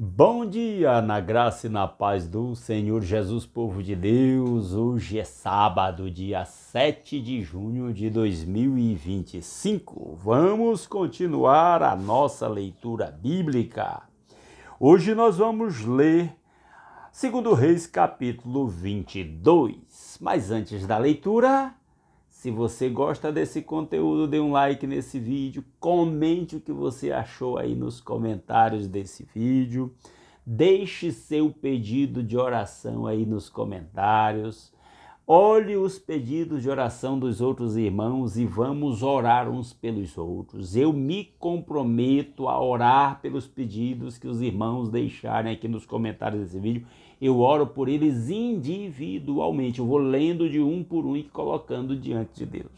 Bom dia, na graça e na paz do Senhor Jesus, povo de Deus. Hoje é sábado, dia 7 de junho de 2025. Vamos continuar a nossa leitura bíblica. Hoje nós vamos ler 2 Reis, capítulo 22. Mas antes da leitura, se você gosta desse conteúdo, dê um like nesse vídeo, comente o que você achou aí nos comentários desse vídeo, deixe seu pedido de oração aí nos comentários, olhe os pedidos de oração dos outros irmãos e vamos orar uns pelos outros. Eu me comprometo a orar pelos pedidos que os irmãos deixarem aqui nos comentários desse vídeo. Eu oro por eles individualmente, eu vou lendo de um por um e colocando diante de Deus.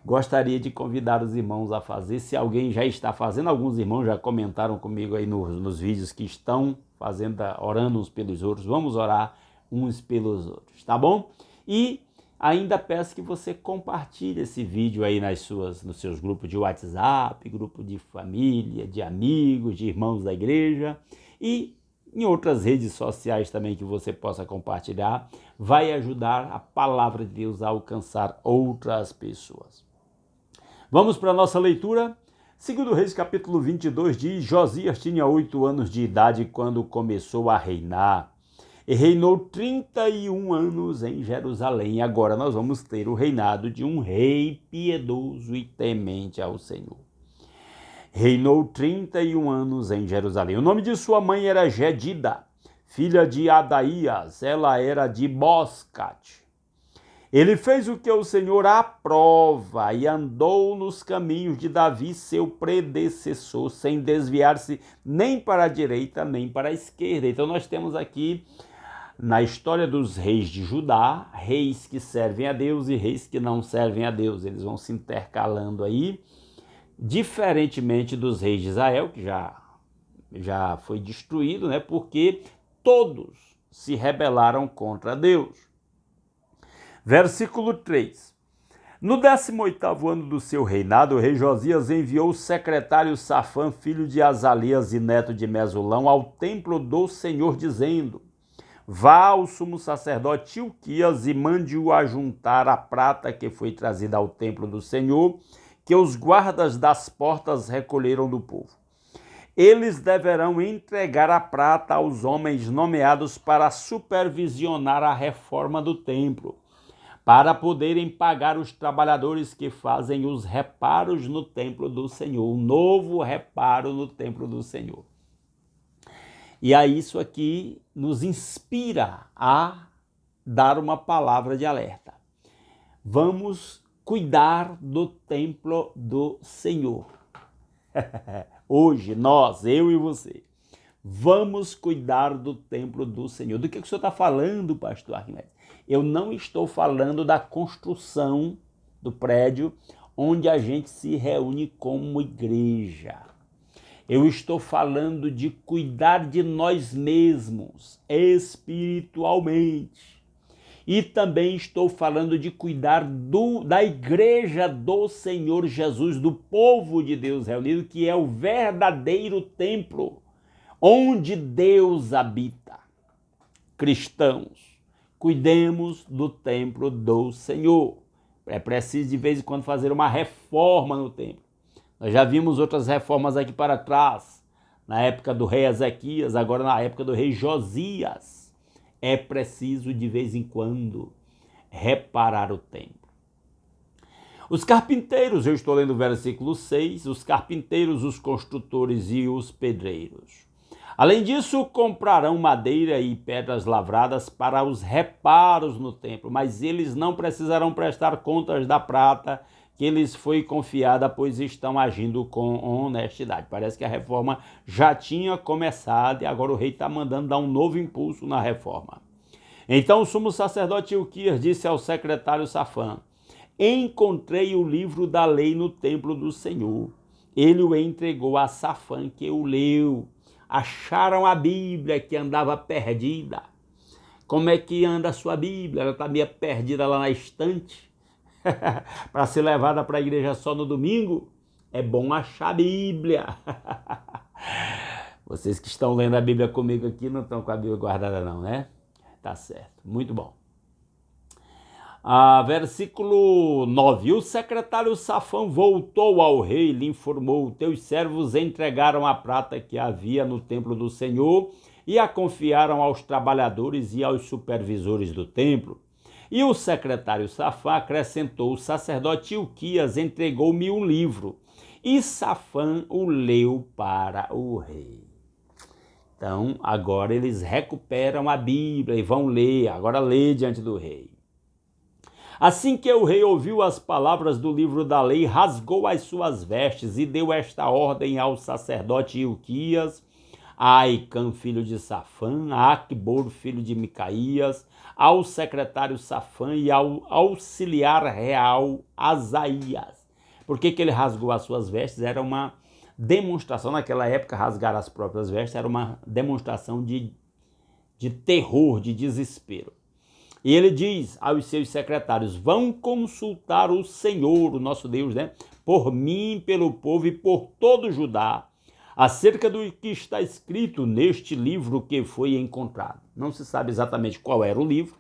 Gostaria de convidar os irmãos a fazer, se alguém já está fazendo, alguns irmãos já comentaram comigo aí nos vídeos que estão fazendo, orando uns pelos outros, vamos orar uns pelos outros, tá bom? E ainda peço que você compartilhe esse vídeo aí nos seus grupos de WhatsApp, grupo de família, de amigos, de irmãos da igreja e em outras redes sociais também que você possa compartilhar, vai ajudar a palavra de Deus a alcançar outras pessoas. Vamos para a nossa leitura. 2 Reis, capítulo 22, diz: Josias tinha 8 anos de idade quando começou a reinar, e reinou 31 anos em Jerusalém. Agora nós vamos ter o reinado de um rei piedoso e temente ao Senhor. Reinou 31 anos em Jerusalém. O nome de sua mãe era Gedida, filha de Adaías. Ela era de Boscate. Ele fez o que o Senhor aprova e andou nos caminhos de Davi, seu predecessor, sem desviar-se nem para a direita nem para a esquerda. Então nós temos aqui, na história dos reis de Judá, reis que servem a Deus e reis que não servem a Deus. Eles vão se intercalando aí, diferentemente dos reis de Israel, que já foi destruído, né? Porque todos se rebelaram contra Deus. Versículo 3. No 18º ano do seu reinado, o rei Josias enviou o secretário Safã, filho de Azalias e neto de Mesulão, ao templo do Senhor, dizendo: Vá ao sumo sacerdote Hilquias e mande-o ajuntar a prata que foi trazida ao templo do Senhor, que os guardas das portas recolheram do povo. Eles deverão entregar a prata aos homens nomeados para supervisionar a reforma do templo, para poderem pagar os trabalhadores que fazem os reparos no templo do Senhor, um novo reparo no templo do Senhor. E aí isso aqui nos inspira a dar uma palavra de alerta. Vamos cuidar do templo do Senhor. Hoje, nós, eu e você, vamos cuidar do templo do Senhor. Do que o senhor está falando, pastor Arquimedes? Eu não estou falando da construção do prédio onde a gente se reúne como igreja. Eu estou falando de cuidar de nós mesmos espiritualmente. E também estou falando de cuidar da igreja do Senhor Jesus, do povo de Deus reunido, que é o verdadeiro templo onde Deus habita. Cristãos, cuidemos do templo do Senhor. É preciso de vez em quando fazer uma reforma no templo. Nós já vimos outras reformas aqui para trás, na época do rei Ezequias, agora na época do rei Josias. É preciso de vez em quando reparar o templo. Os carpinteiros, eu estou lendo o versículo 6, os carpinteiros, os construtores e os pedreiros. Além disso, comprarão madeira e pedras lavradas para os reparos no templo, mas eles não precisarão prestar contas da prata que lhes foi confiada, pois estão agindo com honestidade. Parece que a reforma já tinha começado e agora o rei está mandando dar um novo impulso na reforma. Então o sumo sacerdote Hilquias disse ao secretário Safã: Encontrei o livro da lei no templo do Senhor. Ele o entregou a Safã, que o leu. Acharam a Bíblia que andava perdida. Como é que anda a sua Bíblia? Ela está meio perdida lá na estante. Para ser levada para a igreja só no domingo, é bom achar a Bíblia. Vocês que estão lendo a Bíblia comigo aqui não estão com a Bíblia guardada não, né? Tá certo, muito bom. Versículo 9. O secretário Safã voltou ao rei e lhe informou: teus servos entregaram a prata que havia no templo do Senhor e a confiaram aos trabalhadores e aos supervisores do templo. E o secretário Safã acrescentou: o sacerdote Ilquias entregou-me um livro. E Safã o leu para o rei. Então, agora eles recuperam a Bíblia e vão ler, agora lê diante do rei. Assim que o rei ouviu as palavras do livro da lei, rasgou as suas vestes e deu esta ordem ao sacerdote Ilquias, a Aicã, filho de Safã, a Aquibor, filho de Micaías, ao secretário Safã e ao auxiliar real Asaías. Por que ele rasgou as suas vestes? Era uma demonstração, naquela época, rasgar as próprias vestes era uma demonstração de terror, de desespero. E ele diz aos seus secretários: vão consultar o Senhor, o nosso Deus, né? Por mim, pelo povo e por todo Judá, acerca do que está escrito neste livro que foi encontrado. Não se sabe exatamente qual era o livro.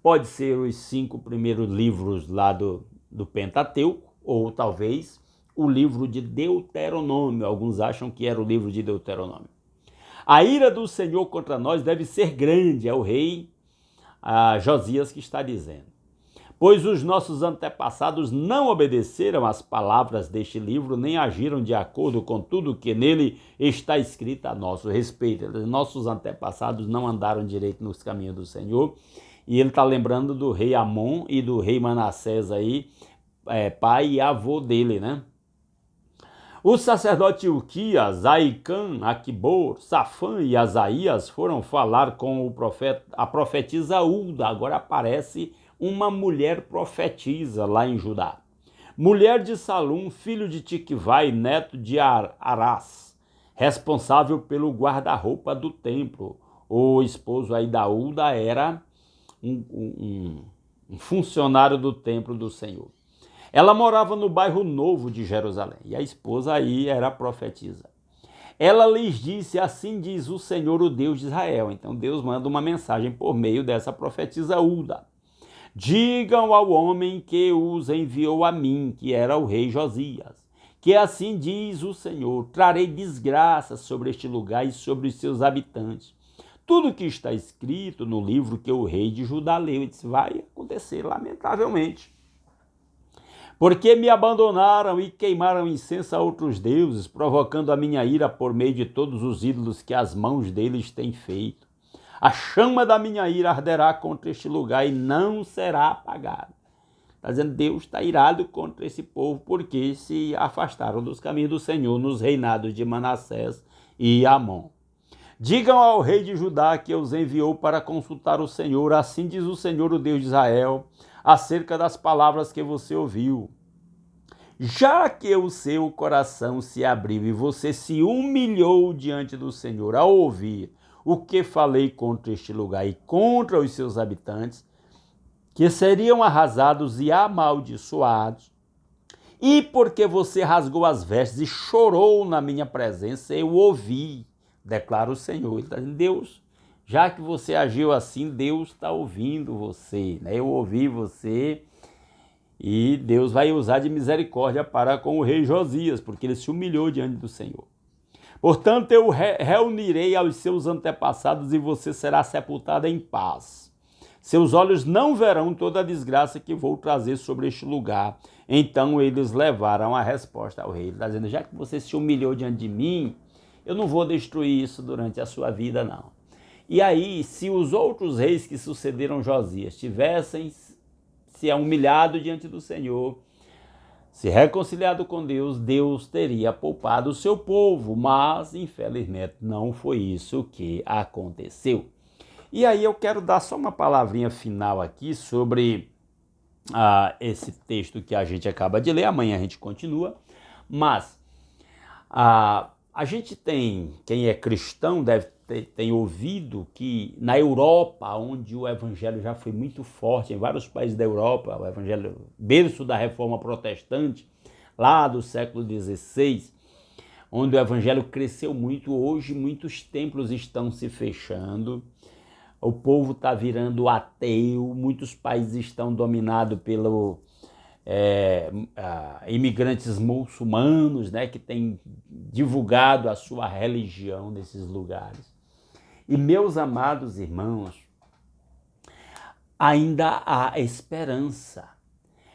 Pode ser os 5 primeiros livros lá do Pentateuco, ou talvez o livro de Deuteronômio. Alguns acham que era o livro de Deuteronômio. A ira do Senhor contra nós deve ser grande, é o rei Josias que está dizendo. Pois os nossos antepassados não obedeceram às palavras deste livro, nem agiram de acordo com tudo que nele está escrito a nosso respeito. Nossos antepassados não andaram direito nos caminhos do Senhor. E ele está lembrando do rei Amon e do rei Manassés aí, pai e avô dele, né? O sacerdote Ilquias, Aicã, Aquibor, Safã e Asaías foram falar com a profetisa Ulda. Agora aparece uma mulher profetisa lá em Judá. Mulher de Salum, filho de Tiquivai, neto de Arás, responsável pelo guarda-roupa do templo. O esposo aí da Ulda era um funcionário do templo do Senhor. Ela morava no bairro Novo de Jerusalém, e a esposa aí era a profetisa. Ela lhes disse: assim diz o Senhor, o Deus de Israel. Então Deus manda uma mensagem por meio dessa profetisa Ulda. Digam ao homem que os enviou a mim, que era o rei Josias, que assim diz o Senhor: trarei desgraça sobre este lugar e sobre os seus habitantes. Tudo que está escrito no livro que o rei de Judá leu, disse, vai acontecer lamentavelmente. Porque me abandonaram e queimaram incenso a outros deuses, provocando a minha ira por meio de todos os ídolos que as mãos deles têm feito. A chama da minha ira arderá contra este lugar e não será apagada. Está dizendo, Deus está irado contra esse povo porque se afastaram dos caminhos do Senhor nos reinados de Manassés e Amon. Digam ao rei de Judá que os enviou para consultar o Senhor, assim diz o Senhor, o Deus de Israel, acerca das palavras que você ouviu. Já que o seu coração se abriu e você se humilhou diante do Senhor ao ouvir o que falei contra este lugar e contra os seus habitantes, que seriam arrasados e amaldiçoados, e porque você rasgou as vestes e chorou na minha presença, eu ouvi, declara o Senhor. Ele está dizendo, Deus, já que você agiu assim, Deus está ouvindo você, né? Eu ouvi você e Deus vai usar de misericórdia para com o rei Josias, porque ele se humilhou diante do Senhor. Portanto, eu reunirei aos seus antepassados e você será sepultada em paz. Seus olhos não verão toda a desgraça que vou trazer sobre este lugar. Então eles levaram a resposta ao rei. Ele está dizendo, já que você se humilhou diante de mim, eu não vou destruir isso durante a sua vida, não. E aí, se os outros reis que sucederam Josias tivessem se humilhado diante do Senhor, se reconciliado com Deus, Deus teria poupado o seu povo, mas infelizmente não foi isso que aconteceu. E aí eu quero dar só uma palavrinha final aqui sobre esse texto que a gente acaba de ler, amanhã a gente continua, mas a gente tem, quem é cristão deve tem ouvido que na Europa, onde o evangelho já foi muito forte, em vários países da Europa, o evangelho berço da reforma protestante, lá do século XVI, onde o evangelho cresceu muito. Hoje muitos templos estão se fechando, o povo está virando ateu, muitos países estão dominados pelo imigrantes muçulmanos, né, que têm divulgado a sua religião nesses lugares. E meus amados irmãos, ainda há esperança,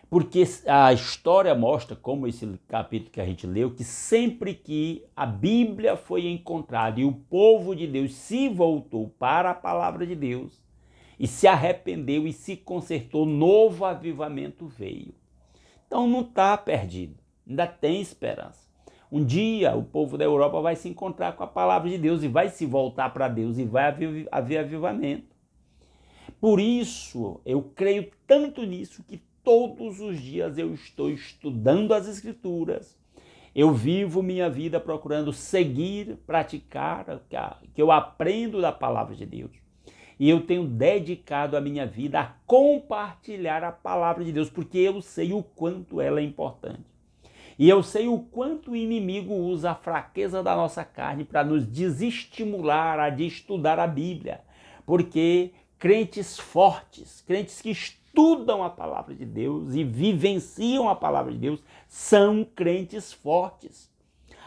porque a história mostra, como esse capítulo que a gente leu, que sempre que a Bíblia foi encontrada e o povo de Deus se voltou para a palavra de Deus e se arrependeu e se consertou, novo avivamento veio. Então não está perdido, ainda tem esperança. Um dia o povo da Europa vai se encontrar com a palavra de Deus e vai se voltar para Deus e vai haver avivamento. Por isso eu creio tanto nisso que todos os dias eu estou estudando as Escrituras. Eu vivo minha vida procurando seguir, praticar o que eu aprendo da palavra de Deus. E eu tenho dedicado a minha vida a compartilhar a palavra de Deus, porque eu sei o quanto ela é importante. E eu sei o quanto o inimigo usa a fraqueza da nossa carne para nos desestimular a de estudar a Bíblia. Porque crentes fortes, crentes que estudam a palavra de Deus e vivenciam a palavra de Deus, são crentes fortes.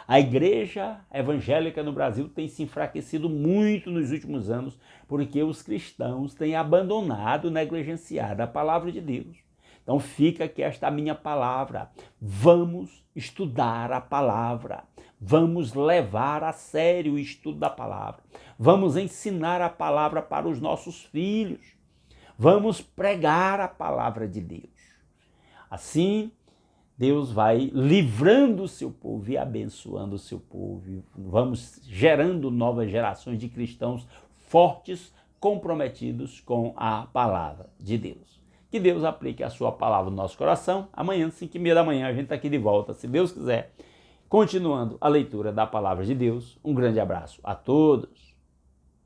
A igreja evangélica no Brasil tem se enfraquecido muito nos últimos anos porque os cristãos têm abandonado, negligenciado a palavra de Deus. Então fica aqui esta minha palavra. Vamos estudar a palavra. Vamos levar a sério o estudo da palavra. Vamos ensinar a palavra para os nossos filhos. Vamos pregar a palavra de Deus. Assim, Deus vai livrando o seu povo e abençoando o seu povo. Vamos gerando novas gerações de cristãos fortes, comprometidos com a palavra de Deus. Que Deus aplique a sua palavra no nosso coração. Amanhã, 5h30 da manhã, a gente está aqui de volta, se Deus quiser, continuando a leitura da palavra de Deus. Um grande abraço a todos.